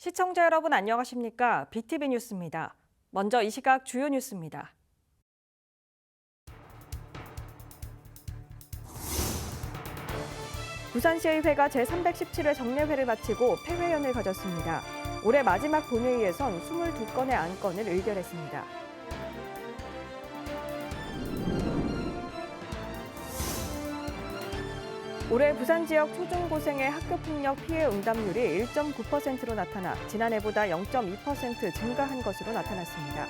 시청자 여러분 안녕하십니까? BTV 뉴스입니다. 먼저 이 시각 주요 뉴스입니다. 부산시의회가 제317회 정례회를 마치고 폐회연을 가졌습니다. 올해 마지막 본회의에선 22건의 안건을 의결했습니다. 올해 부산 지역 초중고생의 학교폭력 피해 응답률이 1.9%로 나타나 지난해보다 0.2% 증가한 것으로 나타났습니다.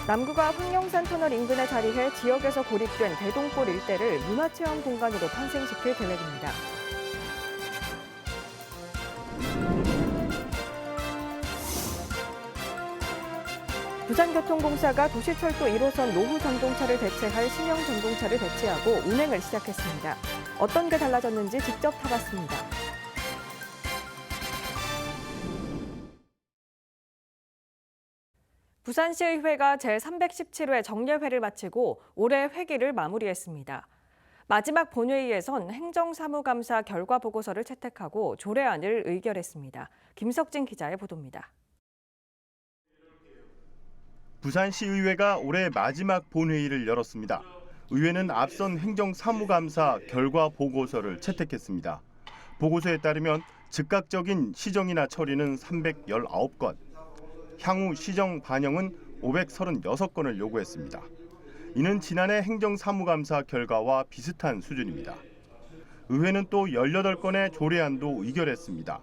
남구가 황령산 터널 인근에 자리해 지역에서 고립된 대동골 일대를 문화체험 공간으로 탄생시킬 계획입니다. 부산교통공사가 도시철도 1호선 노후 전동차를 대체할 신형 전동차를 배치하고 운행을 시작했습니다. 어떤 게 달라졌는지 직접 타봤습니다. 부산시의회가 제317회 정례회를 마치고 올해 회기를 마무리했습니다. 마지막 본회의에선 행정사무감사 결과 보고서를 채택하고 조례안을 의결했습니다. 김석진 기자의 보도입니다. 부산시의회가 올해 마지막 본회의를 열었습니다. 의회는 앞선 행정사무감사 결과 보고서를 채택했습니다. 보고서에 따르면 즉각적인 시정이나 처리는 319건, 향후 시정 반영은 536건을 요구했습니다. 이는 지난해 행정사무감사 결과와 비슷한 수준입니다. 의회는 또 18건의 조례안도 의결했습니다.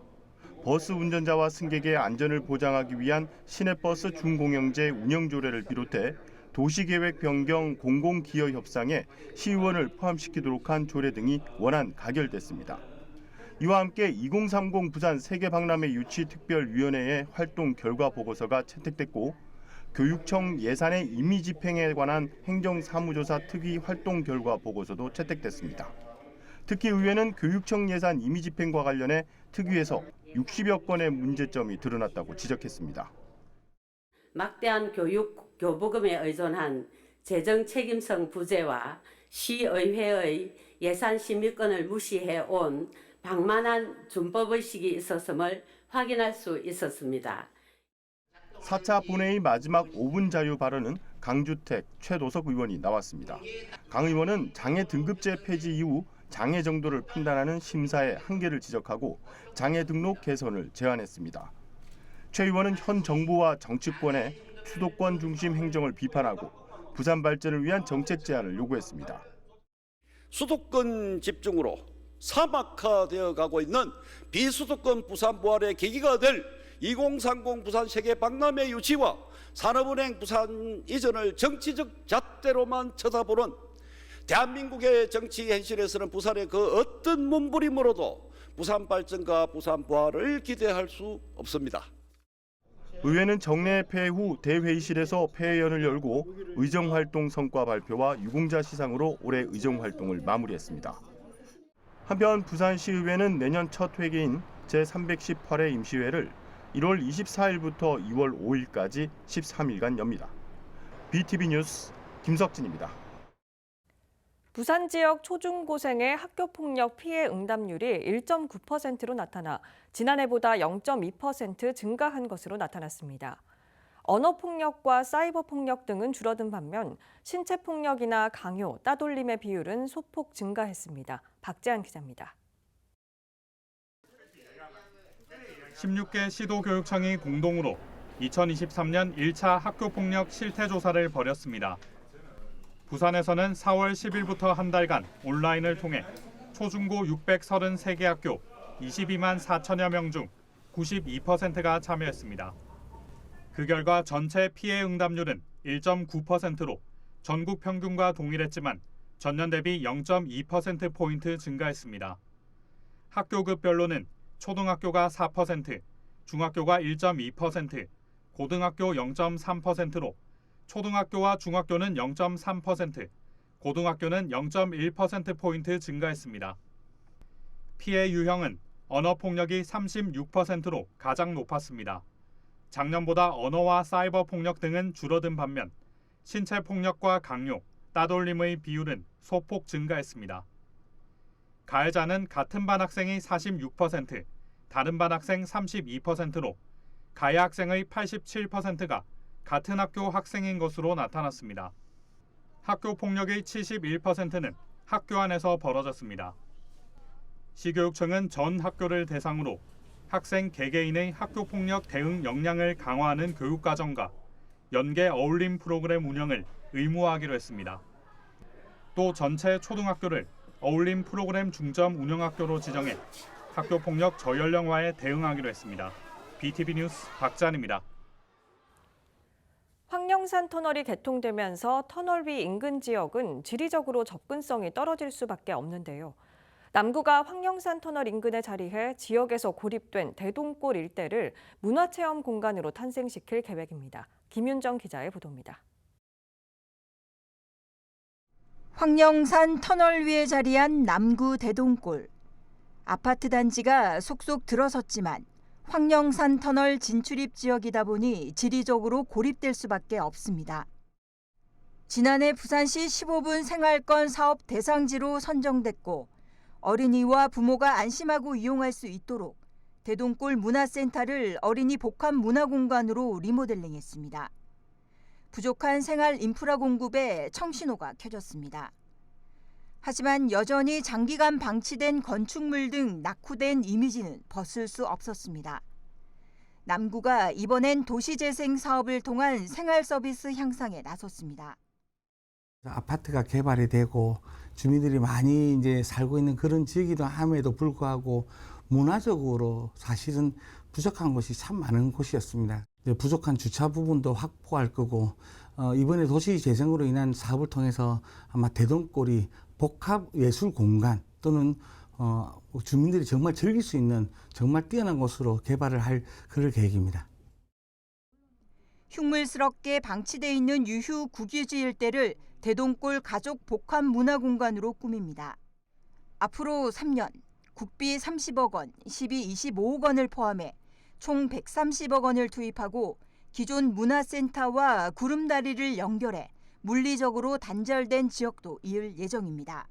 버스 운전자와 승객의 안전을 보장하기 위한 시내버스 준공영제 운영 조례를 비롯해 도시계획 변경 공공기여 협상에 시의원을 포함시키도록 한 조례 등이 원안 가결됐습니다. 이와 함께 2030 부산 세계박람회 유치 특별위원회의 활동 결과 보고서가 채택됐고 교육청 예산의 임의 집행에 관한 행정사무조사 특위 활동 결과 보고서도 채택됐습니다. 특히 의회는 교육청 예산 임의 집행과 관련해 특위에서 60여 건의 문제점이 드러났다고 지적했습니다. 막대한 교육 교부금에 의존한 재정 책임성 부재와 시의회의 예산 심의권을 무시해온 방만한 준법의식이 있었음을 확인할 수 있었습니다. 4차 본회의 마지막 5분 자유 발언은 강주택, 최도석 의원이 나왔습니다. 강 의원은 장애 등급제 폐지 이후 장애 정도를 판단하는 심사의 한계를 지적하고 장애 등록 개선을 제안했습니다. 최 의원은 현 정부와 정치권의 수도권 중심 행정을 비판하고 부산 발전을 위한 정책 제안을 요구했습니다. 수도권 집중으로 사막화되어 가고 있는 비수도권 부산 부활의 계기가 될 2030 부산 세계박람회 유치와 산업은행 부산 이전을 정치적 잣대로만 쳐다보는 대한민국의 정치 현실에서는 부산의 그 어떤 몸부림으로도 부산 발전과 부산 부활을 기대할 수 없습니다. 의회는 정례 폐회 후 대회의실에서 폐회연을 열고 의정활동 성과 발표와 유공자 시상으로 올해 의정활동을 마무리했습니다. 한편 부산시의회는 내년 첫 회기인 제318회 임시회를 1월 24일부터 2월 5일까지 13일간 엽니다. BTV 뉴스 김석진입니다. 부산 지역 초중고생의 학교폭력 피해 응답률이 1.9%로 나타나 지난해보다 0.2% 증가한 것으로 나타났습니다. 언어폭력과 사이버폭력 등은 줄어든 반면 신체폭력이나 강요, 따돌림의 비율은 소폭 증가했습니다. 박재한 기자입니다. 16개 시도교육청이 공동으로 2023년 1차 학교폭력 실태조사를 벌였습니다. 부산에서는 4월 10일부터 한 달간 온라인을 통해 초중고 633개 학교 22만 4천여 명 중 92%가 참여했습니다. 그 결과 전체 피해 응답률은 1.9%로 전국 평균과 동일했지만 전년 대비 0.2%포인트 증가했습니다. 학교급별로는 초등학교가 4%, 중학교가 1.2%, 고등학교 0.3%로 초등학교와 중학교는 0.3%, 고등학교는 0.1%포인트 증가했습니다. 피해 유형은 언어폭력이 36%로 가장 높았습니다. 작년보다 언어와 사이버 폭력 등은 줄어든 반면 신체 폭력과 강요, 따돌림의 비율은 소폭 증가했습니다. 가해자는 같은 반 학생이 46%, 다른 반 학생 32%로 가해 학생의 87%가 같은 학교 학생인 것으로 나타났습니다. 학교 폭력의 71%는 학교 안에서 벌어졌습니다. 시교육청은 전 학교를 대상으로 학생 개개인의 학교 폭력 대응 역량을 강화하는 교육과정과 연계 어울림 프로그램 운영을 의무화하기로 했습니다. 또 전체 초등학교를 어울림 프로그램 중점 운영학교로 지정해 학교 폭력 저연령화에 대응하기로 했습니다. BTV 뉴스 박찬입니다. 황령산 터널이 개통되면서 터널 위 인근 지역은 지리적으로 접근성이 떨어질 수밖에 없는데요. 남구가 황령산 터널 인근에 자리해 지역에서 고립된 대동골 일대를 문화체험 공간으로 탄생시킬 계획입니다. 김윤정 기자의 보도입니다. 황령산 터널 위에 자리한 남구 대동골. 아파트 단지가 속속 들어섰지만 황령산 터널 진출입 지역이다 보니 지리적으로 고립될 수밖에 없습니다. 지난해 부산시 15분 생활권 사업 대상지로 선정됐고 어린이와 부모가 안심하고 이용할 수 있도록 대동골 문화센터를 어린이 복합 문화공간으로 리모델링했습니다. 부족한 생활 인프라 공급에 청신호가 켜졌습니다. 하지만 여전히 장기간 방치된 건축물 등 낙후된 이미지는 벗을 수 없었습니다. 남구가 이번엔 도시재생 사업을 통한 생활 서비스 향상에 나섰습니다. 아파트가 개발이 되고 주민들이 많이 이제 살고 있는 그런 지역이기도 함에도 불구하고 문화적으로 사실은 부족한 곳이 참 많은 곳이었습니다. 부족한 주차 부분도 확보할 거고 이번에 도시 재생으로 인한 사업을 통해서 아마 대동골이 복합 예술 공간 또는 주민들이 정말 즐길 수 있는 정말 뛰어난 곳으로 개발을 할 그럴 계획입니다. 흉물스럽게 방치돼 있는 유휴 국유지 일대를 대동골 가족 복합 문화공간으로 꾸밉니다. 앞으로 3년 국비 30억 원, 시비 25억 원을 포함해 총 130억 원을 투입하고 기존 문화센터와 구름다리를 연결해 물리적으로 단절된 지역도 이을 예정입니다.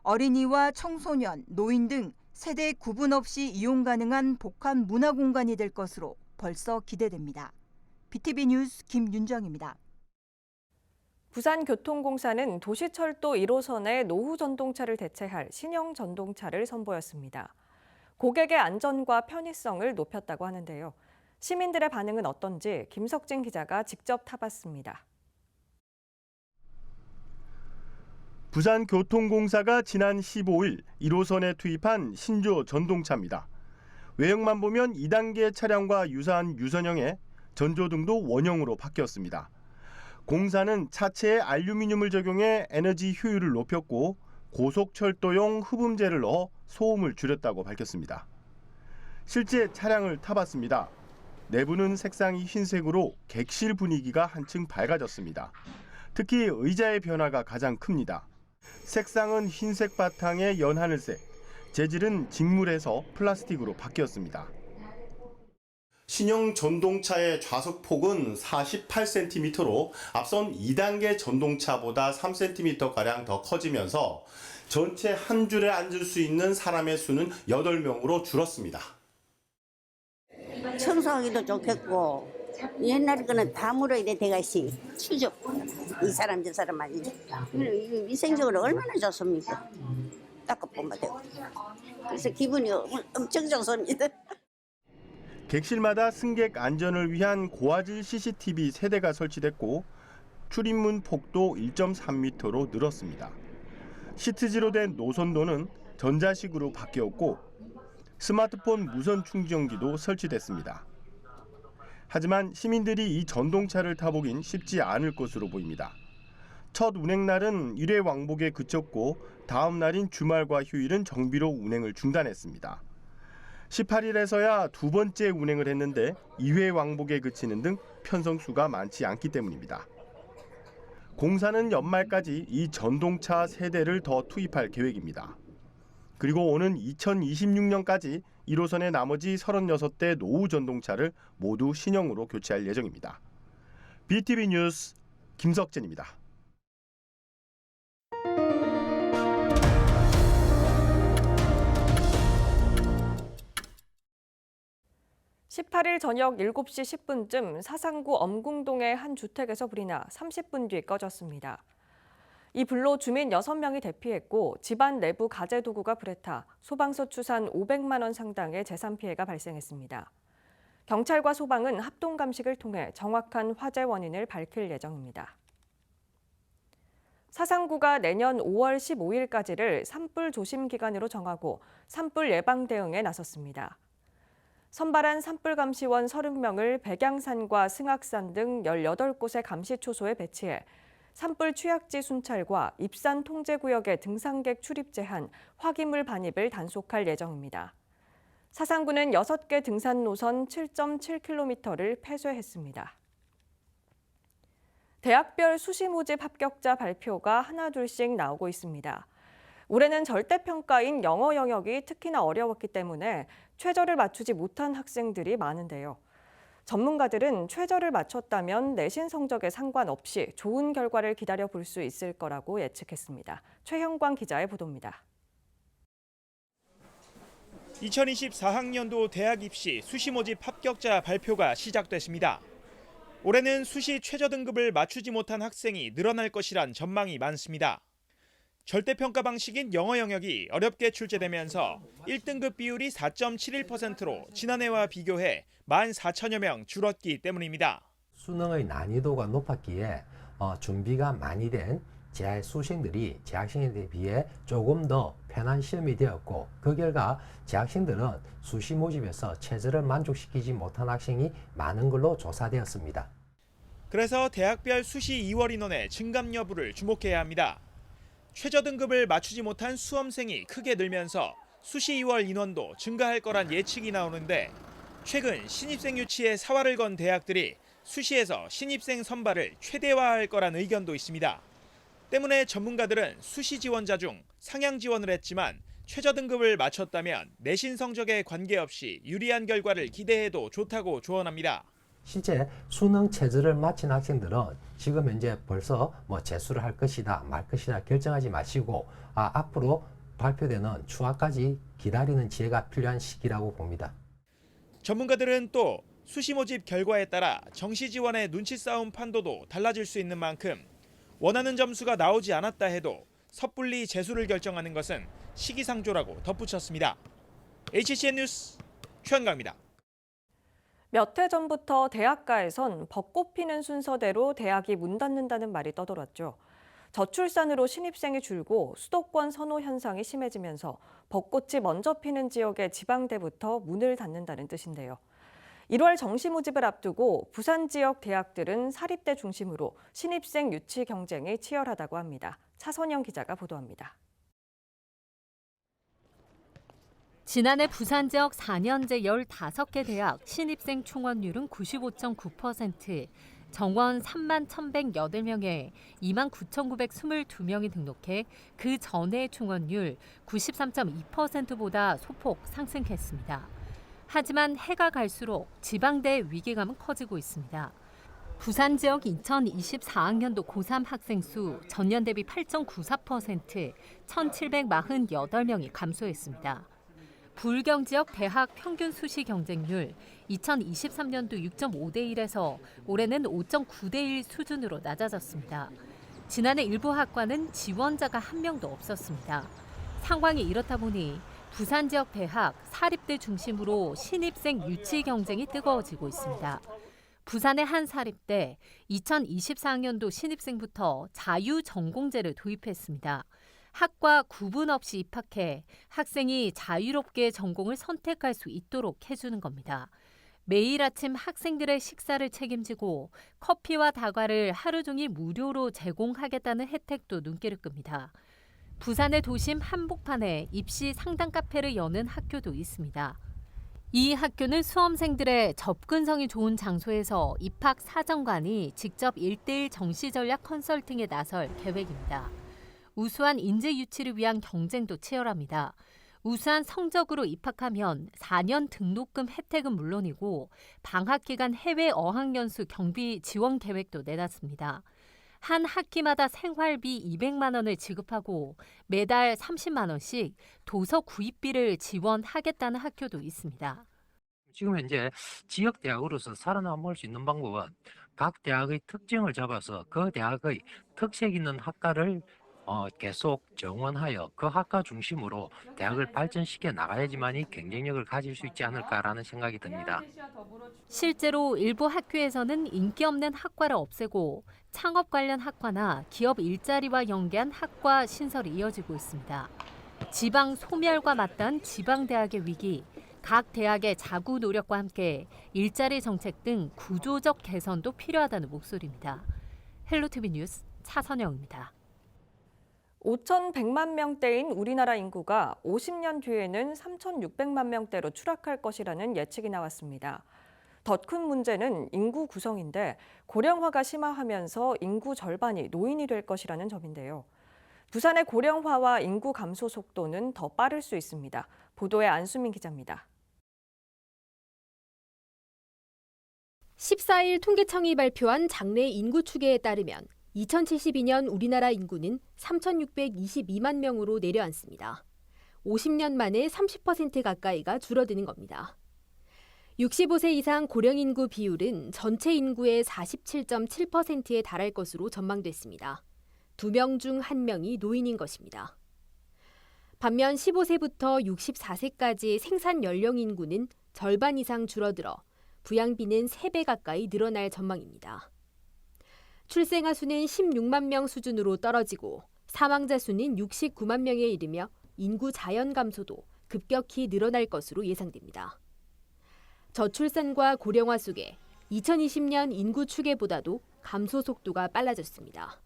어린이와 청소년, 노인 등 세대 구분 없이 이용 가능한 복합 문화공간이 될 것으로 벌써 기대됩니다. BTV 뉴스 김윤정입니다. 부산교통공사는 도시철도 1호선의 노후 전동차를 대체할 신형 전동차를 선보였습니다. 고객의 안전과 편의성을 높였다고 하는데요. 시민들의 반응은 어떤지 김석진 기자가 직접 타봤습니다. 부산교통공사가 지난 15일 1호선에 투입한 신조 전동차입니다. 외형만 보면 2단계 차량과 유사한 유선형에 전조등도 원형으로 바뀌었습니다. 공사는 차체에 알루미늄을 적용해 에너지 효율을 높였고 고속철도용 흡음재를 넣어 소음을 줄였다고 밝혔습니다. 실제 차량을 타봤습니다. 내부는 색상이 흰색으로 객실 분위기가 한층 밝아졌습니다. 특히 의자의 변화가 가장 큽니다. 색상은 흰색 바탕에 연하늘색, 재질은 직물에서 플라스틱으로 바뀌었습니다. 신형 전동차의 좌석폭은 48cm로 앞선 2단계 전동차보다 3cm가량 더 커지면서 전체 한 줄에 앉을 수 있는 사람의 수는 8명으로 줄었습니다. 청소하기도 좋겠고 옛날 거는 다 물어야 돼. 대가씨 추적 이 사람 저 사람 아니지. 위생적으로 얼마나 좋습니까? 닦아보면 되고. 그래서 기분이 엄청 좋습니다. 객실마다 승객 안전을 위한 고화질 CCTV 세대가 설치됐고 출입문 폭도 1.3m로 늘었습니다. 시트지로 된 노선도는 전자식으로 바뀌었고 스마트폰 무선 충전기도 설치됐습니다. 하지만 시민들이 이 전동차를 타보긴 쉽지 않을 것으로 보입니다. 첫 운행날은 1회 왕복에 그쳤고 다음 날인 주말과 휴일은 정비로 운행을 중단했습니다. 18일에서야 두 번째 운행을 했는데 2회 왕복에 그치는 등 편성수가 많지 않기 때문입니다. 공사는 연말까지 이 전동차 세대를 더 투입할 계획입니다. 그리고 오는 2026년까지 1호선의 나머지 36대 노후 전동차를 모두 신형으로 교체할 예정입니다. BTV 뉴스 김석진입니다. 18일 저녁 7시 10분쯤 사상구 엄궁동의 한 주택에서 불이 나 30분 뒤 꺼졌습니다. 이 불로 주민 6명이 대피했고 집안 내부 가재 도구가 불에 타 소방서 추산 500만 원 상당의 재산 피해가 발생했습니다. 경찰과 소방은 합동 감식을 통해 정확한 화재 원인을 밝힐 예정입니다. 사상구가 내년 5월 15일까지를 산불 조심 기간으로 정하고 산불 예방 대응에 나섰습니다. 선발한 산불감시원 30명을 백양산과 승악산 등 18곳의 감시초소에 배치해 산불 취약지 순찰과 입산 통제구역의 등산객 출입 제한, 화기물 반입을 단속할 예정입니다. 사상구는 6개 등산 노선 7.7km를 폐쇄했습니다. 대학별 수시 모집 합격자 발표가 하나둘씩 나오고 있습니다. 올해는 절대평가인 영어 영역이 특히나 어려웠기 때문에 최저를 맞추지 못한 학생들이 많은데요. 전문가들은 최저를 맞췄다면 내신 성적에 상관없이 좋은 결과를 기다려 볼 수 있을 거라고 예측했습니다. 최형광 기자의 보도입니다. 2024학년도 대학 입시 수시 모집 합격자 발표가 시작됐습니다. 올해는 수시 최저 등급을 맞추지 못한 학생이 늘어날 것이란 전망이 많습니다. 절대평가 방식인 영어 영역이 어렵게 출제되면서 1등급 비율이 4.71%로 지난해와 비교해 14,000여 명 줄었기 때문입니다. 수능의 난이도가 높았기에 준비가 많이 된 재수생들이 재학생에 비해 조금 더 편한 시험이 되었고 그 결과 재학생들은 수시 모집에서 최저를 만족시키지 못한 학생이 많은 걸로 조사되었습니다. 그래서 대학별 수시 2월 인원의 증감 여부를 주목해야 합니다. 최저 등급을 맞추지 못한 수험생이 크게 늘면서 수시 2월 인원도 증가할 거란 예측이 나오는데 최근 신입생 유치에 사활을 건 대학들이 수시에서 신입생 선발을 최대화할 거란 의견도 있습니다. 때문에 전문가들은 수시 지원자 중 상향 지원을 했지만 최저 등급을 맞췄다면 내신 성적에 관계없이 유리한 결과를 기대해도 좋다고 조언합니다. 실제 수능 최저를 마친 학생들은 지금 현재 벌써 재수를 할 것이다 말 것이다 결정하지 마시고 앞으로 발표되는 추하까지 기다리는 지혜가 필요한 시기라고 봅니다. 전문가들은 또 수시 모집 결과에 따라 정시 지원의 눈치 싸움 판도도 달라질 수 있는 만큼 원하는 점수가 나오지 않았다 해도 섣불리 재수를 결정하는 것은 시기상조라고 덧붙였습니다. HCN 뉴스 최현강입니다. 몇 해 전부터 대학가에선 벚꽃 피는 순서대로 대학이 문 닫는다는 말이 떠돌았죠. 저출산으로 신입생이 줄고 수도권 선호 현상이 심해지면서 벚꽃이 먼저 피는 지역의 지방대부터 문을 닫는다는 뜻인데요. 1월 정시 모집을 앞두고 부산 지역 대학들은 사립대 중심으로 신입생 유치 경쟁이 치열하다고 합니다. 차선영 기자가 보도합니다. 지난해 부산 지역 4년제 15개 대학 신입생 충원율은 95.9%, 정원 3만 1,108명에 2만 9,922명이 등록해 그 전해 충원율 93.2%보다 소폭 상승했습니다. 하지만 해가 갈수록 지방대 위기감은 커지고 있습니다. 부산 지역 2024학년도 고3 학생 수 전년 대비 8.94%, 1,748명이 감소했습니다. 불경 지역 대학 평균 수시 경쟁률 2023년도 6.5대 1에서 올해는 5.9대 1 수준으로 낮아졌습니다. 지난해 일부 학과는 지원자가 한 명도 없었습니다. 상황이 이렇다 보니 부산 지역 대학 사립대 중심으로 신입생 유치 경쟁이 뜨거워지고 있습니다. 부산의 한 사립대 2024학년도 신입생부터 자유전공제를 도입했습니다. 학과 구분 없이 입학해 학생이 자유롭게 전공을 선택할 수 있도록 해주는 겁니다. 매일 아침 학생들의 식사를 책임지고 커피와 다과를 하루 종일 무료로 제공하겠다는 혜택도 눈길을 끕니다. 부산의 도심 한복판에 입시 상담 카페를 여는 학교도 있습니다. 이 학교는 수험생들의 접근성이 좋은 장소에서 입학 사정관이 직접 1:1 정시 전략 컨설팅에 나설 계획입니다. 우수한 인재 유치를 위한 경쟁도 치열합니다. 우수한 성적으로 입학하면 4년 등록금 혜택은 물론이고 방학 기간 해외 어학연수 경비 지원 계획도 내놨습니다. 한 학기마다 생활비 200만 원을 지급하고 매달 30만 원씩 도서 구입비를 지원하겠다는 학교도 있습니다. 지금 현재 지역 대학으로서 살아남을 수 있는 방법은 각 대학의 특징을 잡아서 그 대학의 특색 있는 학과를 계속 정원하여 그 학과 중심으로 대학을 발전시켜 나가야지만이 경쟁력을 가질 수 있지 않을까라는 생각이 듭니다. 실제로 일부 학교에서는 인기 없는 학과를 없애고 창업 관련 학과나 기업 일자리와 연계한 학과 신설이 이어지고 있습니다. 지방 소멸과 맞닿은 지방대학의 위기, 각 대학의 자구 노력과 함께 일자리 정책 등 구조적 개선도 필요하다는 목소리입니다. 헬로티비 뉴스 차선영입니다. 5,100만 명대인 우리나라 인구가 50년 뒤에는 3,600만 명대로 추락할 것이라는 예측이 나왔습니다. 더 큰 문제는 인구 구성인데 고령화가 심화하면서 인구 절반이 노인이 될 것이라는 점인데요. 부산의 고령화와 인구 감소 속도는 더 빠를 수 있습니다. 보도에 안수민 기자입니다. 14일 통계청이 발표한 장래 인구 추계에 따르면 2072년 우리나라 인구는 3,622만 명으로 내려앉습니다. 50년 만에 30% 가까이가 줄어드는 겁니다. 65세 이상 고령 인구 비율은 전체 인구의 47.7%에 달할 것으로 전망됐습니다. 2명 중 1명이 노인인 것입니다. 반면 15세부터 64세까지의 생산 연령 인구는 절반 이상 줄어들어 부양비는 3배 가까이 늘어날 전망입니다. 출생아 수는 16만 명 수준으로 떨어지고 사망자 수는 69만 명에 이르며 인구 자연 감소도 급격히 늘어날 것으로 예상됩니다. 저출산과 고령화 속에 2020년 인구 추계보다도 감소 속도가 빨라졌습니다.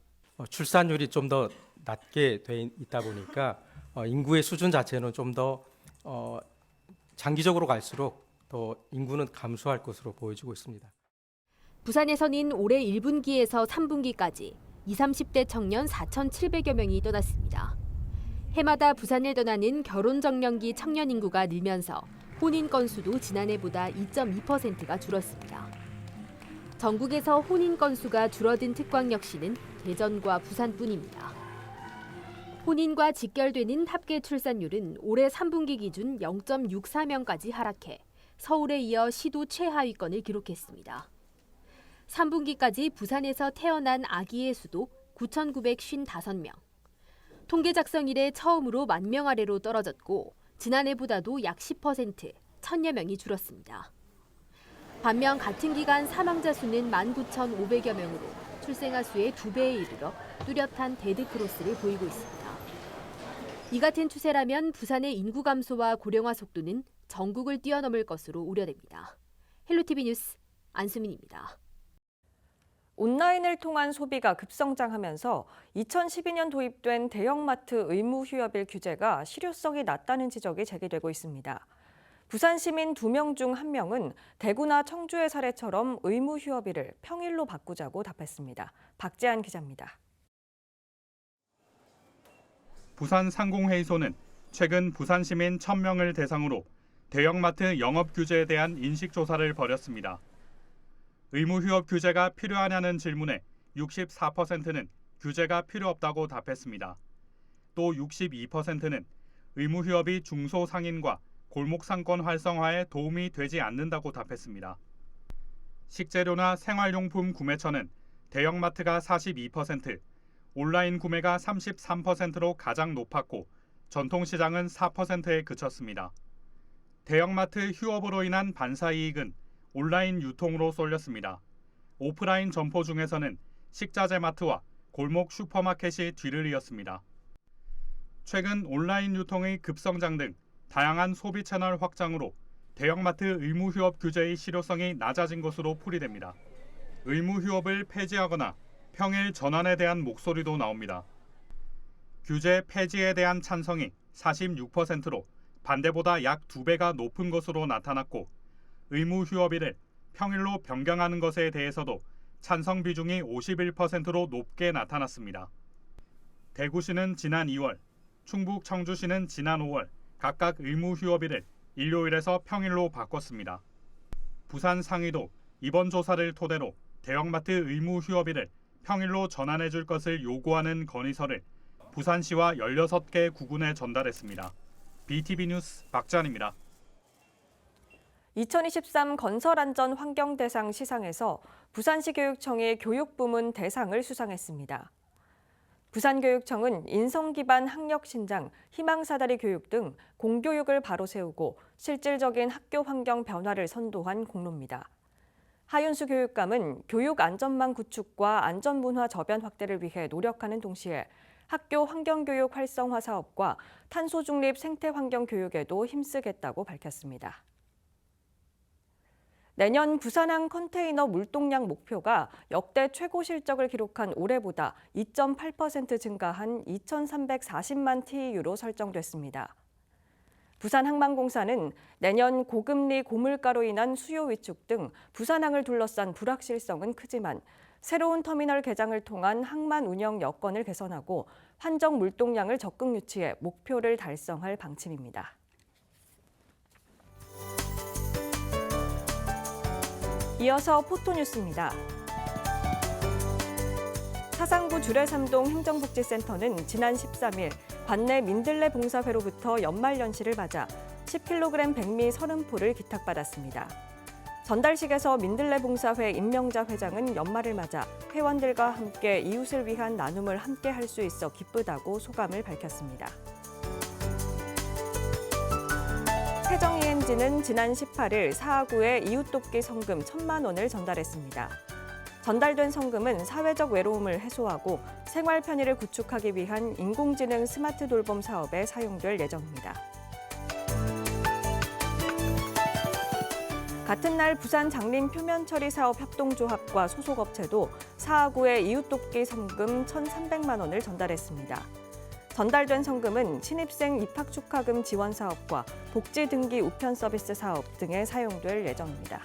출산율이 좀 더 낮게 돼 있다 보니까 인구의 수준 자체는 좀 더 장기적으로 갈수록 더 인구는 감소할 것으로 보여지고 있습니다. 부산에서는 올해 1분기에서 3분기까지 20, 30대 청년 4,700여 명이 떠났습니다. 해마다 부산을 떠나는 결혼 정년기 청년 인구가 늘면서 혼인 건수도 지난해보다 2.2%가 줄었습니다. 전국에서 혼인 건수가 줄어든 특광 역시는 대전과 부산뿐입니다. 혼인과 직결되는 합계 출산율은 올해 3분기 기준 0.64명까지 하락해 서울에 이어 시도 최하위권을 기록했습니다. 3분기까지 부산에서 태어난 아기의 수도 9,955명. 통계 작성 이래 처음으로 10,000명 아래로 떨어졌고 지난해보다도 약 10%, 1,000여 명이 줄었습니다. 반면 같은 기간 사망자 수는 19,500여 명으로 출생아 수의 2배에 이르러 뚜렷한 데드크로스를 보이고 있습니다. 이 같은 추세라면 부산의 인구 감소와 고령화 속도는 전국을 뛰어넘을 것으로 우려됩니다. 헬로티비 뉴스 안수민입니다. 온라인을 통한 소비가 급성장하면서 2012년 도입된 대형마트 의무 휴업일 규제가 실효성이 낮다는 지적이 제기되고 있습니다. 부산 시민 2명 중 1명은 대구나 청주의 사례처럼 의무 휴업일을 평일로 바꾸자고 답했습니다. 박재한 기자입니다. 부산 상공회의소는 최근 부산 시민 1,000명을 대상으로 대형마트 영업 규제에 대한 인식 조사를 벌였습니다. 의무 휴업 규제가 필요하냐는 질문에 64%는 규제가 필요 없다고 답했습니다. 또 62%는 의무 휴업이 중소상인과 골목 상권 활성화에 도움이 되지 않는다고 답했습니다. 식재료나 생활용품 구매처는 대형마트가 42%, 온라인 구매가 33%로 가장 높았고 전통시장은 4%에 그쳤습니다. 대형마트 휴업으로 인한 반사이익은 온라인 유통으로 쏠렸습니다. 오프라인 점포 중에서는 식자재 마트와 골목 슈퍼마켓이 뒤를 이었습니다. 최근 온라인 유통의 급성장 등 다양한 소비 채널 확장으로 대형마트 의무 휴업 규제의 실효성이 낮아진 것으로 풀이됩니다. 의무 휴업을 폐지하거나 평일 전환에 대한 목소리도 나옵니다. 규제 폐지에 대한 찬성이 46%로 반대보다 약 2배가 높은 것으로 나타났고 의무 휴업일을 평일로 변경하는 것에 대해서도 찬성 비중이 51%로 높게 나타났습니다. 대구시는 지난 2월, 충북 청주시는 지난 5월 각각 의무 휴업일을 일요일에서 평일로 바꿨습니다. 부산 상위도 이번 조사를 토대로 대형마트 의무 휴업일을 평일로 전환해 줄 것을 요구하는 건의서를 부산시와 16개 구군에 전달했습니다. BTV 뉴스 박찬입니다. 2023 건설안전환경대상 시상에서 부산시 교육청이 교육부문 대상을 수상했습니다. 부산교육청은 인성기반 학력신장, 희망사다리 교육 등 공교육을 바로 세우고 실질적인 학교 환경 변화를 선도한 공로입니다. 하윤수 교육감은 교육 안전망 구축과 안전문화 저변 확대를 위해 노력하는 동시에 학교 환경교육 활성화 사업과 탄소 중립 생태환경 교육에도 힘쓰겠다고 밝혔습니다. 내년 부산항 컨테이너 물동량 목표가 역대 최고 실적을 기록한 올해보다 2.8% 증가한 2,340만 TEU로 설정됐습니다. 부산항만공사는 내년 고금리 고물가로 인한 수요 위축 등 부산항을 둘러싼 불확실성은 크지만 새로운 터미널 개장을 통한 항만 운영 여건을 개선하고 환정 물동량을 적극 유치해 목표를 달성할 방침입니다. 이어서 포토뉴스입니다. 사상구 주례삼동 행정복지센터는 지난 13일 관내 민들레 봉사회로부터 연말연시를 맞아 10kg 백미 30포를 기탁받았습니다. 전달식에서 민들레 봉사회 임명자 회장은 연말을 맞아 회원들과 함께 이웃을 위한 나눔을 함께 할 수 있어 기쁘다고 소감을 밝혔습니다. 세정이엔지는 지난 18일 사하구에 이웃돕기 성금 1,000만 원을 전달했습니다. 전달된 성금은 사회적 외로움을 해소하고 생활 편의를 구축하기 위한 인공지능 스마트 돌봄 사업에 사용될 예정입니다. 같은 날 부산 장림 표면 처리 사업 협동조합과 소속업체도 사하구에 이웃돕기 성금 1,300만 원을 전달했습니다. 전달된 성금은 신입생 입학 축하금 지원 사업과 복지 등기 우편 서비스 사업 등에 사용될 예정입니다.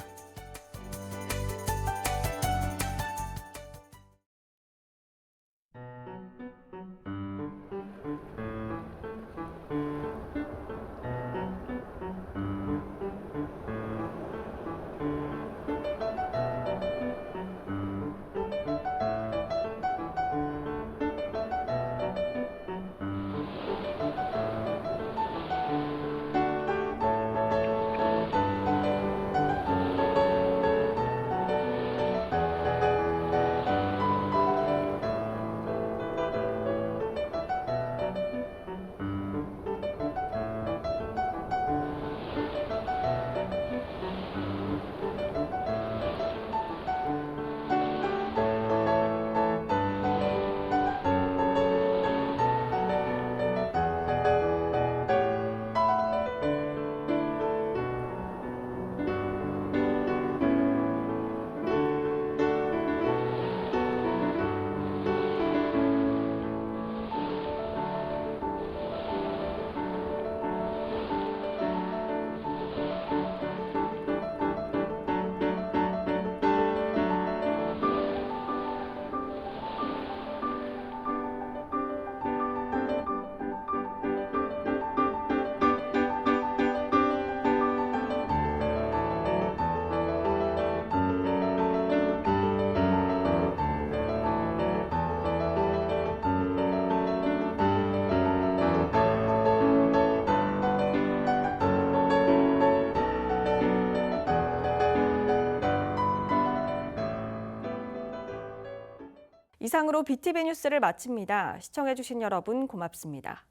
이상으로 BTV 뉴스를 마칩니다. 시청해주신 여러분 고맙습니다.